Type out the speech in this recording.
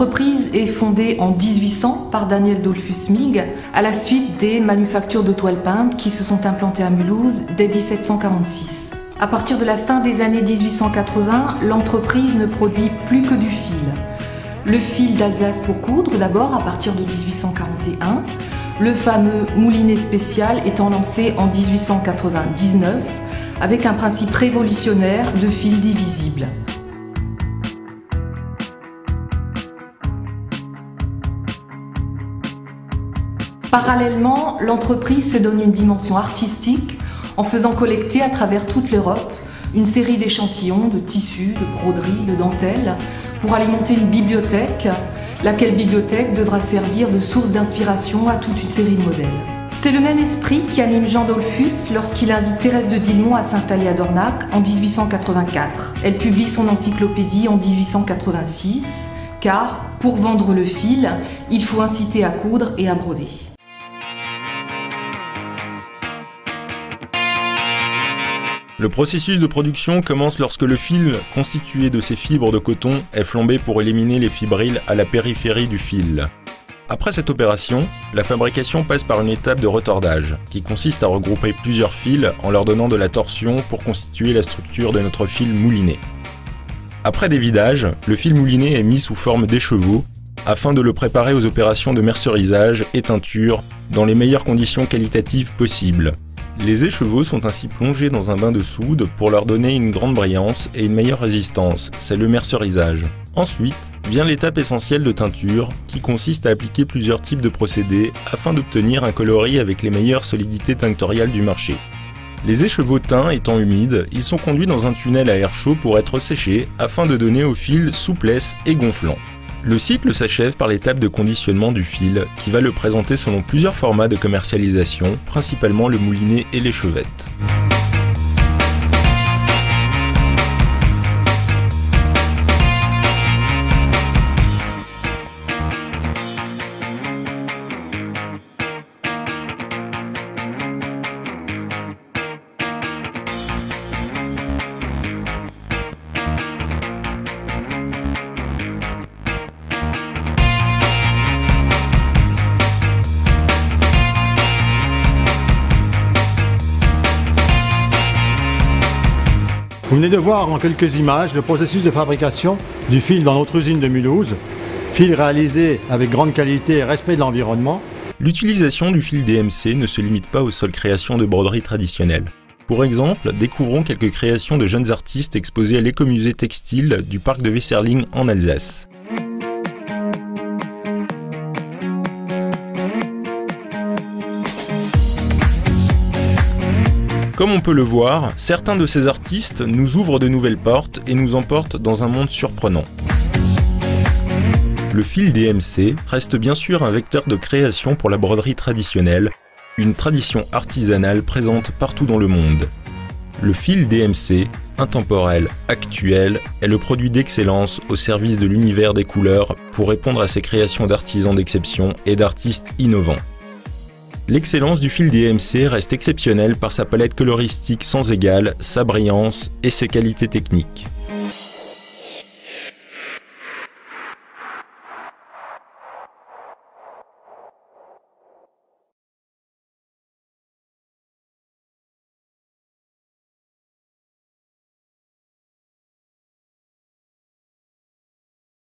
L'entreprise est fondée en 1800 par Daniel Dollfus Mig à la suite des manufactures de toiles peintes qui se sont implantées à Mulhouse dès 1746. À partir de la fin des années 1880, l'entreprise ne produit plus que du fil. Le fil d'Alsace pour coudre d'abord à partir de 1841, le fameux moulinet spécial étant lancé en 1899 avec un principe révolutionnaire de fil divisible. Parallèlement, l'entreprise se donne une dimension artistique en faisant collecter à travers toute l'Europe une série d'échantillons de tissus, de broderies, de dentelles pour alimenter une bibliothèque, laquelle bibliothèque devra servir de source d'inspiration à toute une série de modèles. C'est le même esprit qui anime Jean Dollfus lorsqu'il invite Thérèse de Dillemont à s'installer à Dornach en 1884. Elle publie son encyclopédie en 1886, car pour vendre le fil, il faut inciter à coudre et à broder. Le processus de production commence lorsque le fil, constitué de ces fibres de coton, est flambé pour éliminer les fibrilles à la périphérie du fil. Après cette opération, la fabrication passe par une étape de retordage, qui consiste à regrouper plusieurs fils en leur donnant de la torsion pour constituer la structure de notre fil mouliné. Après dévidage, le fil mouliné est mis sous forme d'écheveau, afin de le préparer aux opérations de mercerisage et teinture dans les meilleures conditions qualitatives possibles. Les écheveaux sont ainsi plongés dans un bain de soude pour leur donner une grande brillance et une meilleure résistance, c'est le mercerisage. Ensuite, vient l'étape essentielle de teinture, qui consiste à appliquer plusieurs types de procédés afin d'obtenir un coloris avec les meilleures solidités tinctoriales du marché. Les écheveaux teints étant humides, ils sont conduits dans un tunnel à air chaud pour être séchés afin de donner au fil souplesse et gonflant. Le cycle s'achève par l'étape de conditionnement du fil, qui va le présenter selon plusieurs formats de commercialisation, principalement le moulinet et l'échevette. Vous venez de voir en quelques images le processus de fabrication du fil dans notre usine de Mulhouse, fil réalisé avec grande qualité et respect de l'environnement. L'utilisation du fil DMC ne se limite pas aux seules créations de broderie traditionnelles. Pour exemple, découvrons quelques créations de jeunes artistes exposées à l'écomusée textile du parc de Weserling en Alsace. Comme on peut le voir, certains de ces artistes nous ouvrent de nouvelles portes et nous emportent dans un monde surprenant. Le fil DMC reste bien sûr un vecteur de création pour la broderie traditionnelle, une tradition artisanale présente partout dans le monde. Le fil DMC, intemporel, actuel, est le produit d'excellence au service de l'univers des couleurs pour répondre à ces créations d'artisans d'exception et d'artistes innovants. L'excellence du fil DMC reste exceptionnelle par sa palette coloristique sans égale, sa brillance et ses qualités techniques.